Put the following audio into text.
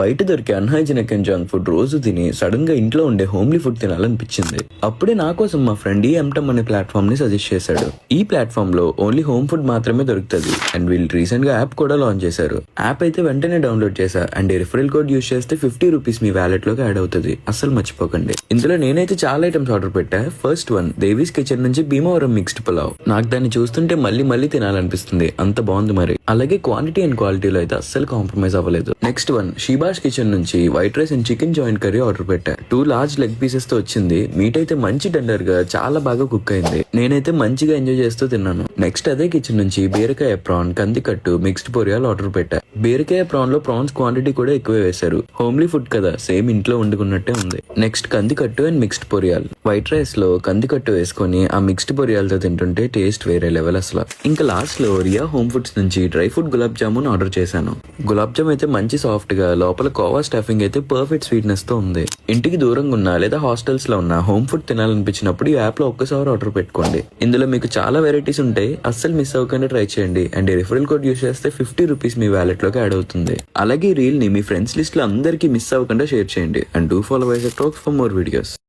బయట దొరికే unhygienic and junk food రోజు తిని సడన్ గా ఇంట్లో ఉండే హోమ్లీ ఫుడ్ తినాలనిపించింది. అప్పుడే నా కోసం మా ఫ్రెండ్ ఈ ఎంటమ్ అనే ప్లాట్ఫామ్ ని సజెస్ట్ చేశాడు. ఈ ప్లాట్ఫామ్ లో ఓన్లీ హోమ్ ఫుడ్ మాత్రమే దొరుకుతుంది అండ్ వీళ్ళు రీసెంట్ గా యాప్ కూడా లాంచ్ చేశారు. యాప్ అయితే వెంటనే డౌన్లోడ్ చేశా అండ్ ఈ రిఫరల్ కోడ్ యూస్ చేస్తే 50 రూపీస్ మీ వ్యాలెట్ లోకి యాడ్ అవుతుంది. అస్సలు మర్చిపోకండి. ఇందులో నేనైతే చాలా ఐటమ్స్ ఆర్డర్ పెట్టా. ఫస్ట్ వన్ దేవీస్ కిచెన్ నుంచి భీమవరం మిక్స్డ్ పులావ్. నాకు దాన్ని చూస్తుంటే మళ్ళీ తినాలనిపిస్తుంది, అంత బాగుంది. మరి అలాగే క్వాంటిటీ అండ్ క్వాలిటీలో అయితే అస్సలు కాంప్రమైజ్ అవ్వలేదు. నెక్స్ట్ వన్ షీబాష్ కిచెన్ నుంచి white rice and chicken joint curry order పెట్టా. 2 లార్జ్ లెగ్ పీసెస్ తో వచ్చింది. మీట్ అయితే మంచి టెండర్ గా చాలా బాగా కుక్ అయింది. నేనైతే మంచిగా ఎంజాయ్ చేస్తూ తిన్నాను. నెక్స్ట్ అదే కిచెన్ నుంచి బీరకాయ ప్రాన్, కందికట్టు, మిక్స్డ్ పొరియాలు ఆర్డర్ పెట్టా. బీరకాయ ప్రాన్ లో ప్రాన్స్ క్వాంటిటీ కూడా ఎక్కువ వేశారు. హోమ్లీ ఫుడ్ కదా, సేమ్ ఇంట్లో వండుకున్నట్టే ఉంది. నెక్స్ట్ కందికట్టు అండ్ మిక్స్డ్ పొరియాలు. వైట్ రైస్ లో కందికట్టు వేసుకొని ఆ మిక్స్డ్ పొరియాలతో తింటుంటే టేస్ట్ వేరే లెవెల్ అసలు. ఇంకా లాస్ట్ లో రియా హోమ్ ఫుడ్స్ నుంచి dry fruit gulab jamun order చేశాను. గులాబ్ జామ్ అయితే మంచి సాఫ్ట్ గా, లోపల కోవా స్టఫింగ్ అయితే పర్ఫెక్ట్ స్వీట్నెస్ తో ఉంది. ఇంటికి దూరంగా ఉన్నా లేదా హాస్టల్స్ లో ఉన్నా హోమ్ ఫుడ్ తినాలనిపించినప్పుడు ఈ యాప్ లో ఒక్కసారి ఆర్డర్ పెట్టుకోండి. ఇందులో మీకు చాలా వెరైటీస్ ఉంటాయి, అస్సలు మిస్ అవ్వకుండా ట్రై చేయండి. అండ్ ఈ రిఫరల్ కోడ్ యూస్ చేస్తే 50 రూపీస్ మీ వ్యాలెట్ లోకి యాడ్ అవుతుంది. అలాగే ఈ రీల్ ని మీ ఫ్రెండ్స్ లిస్ట్ లో అందరికీ మిస్ అవ్వకుండా షేర్ చేయండి. And do follow Vizag talks for more videos.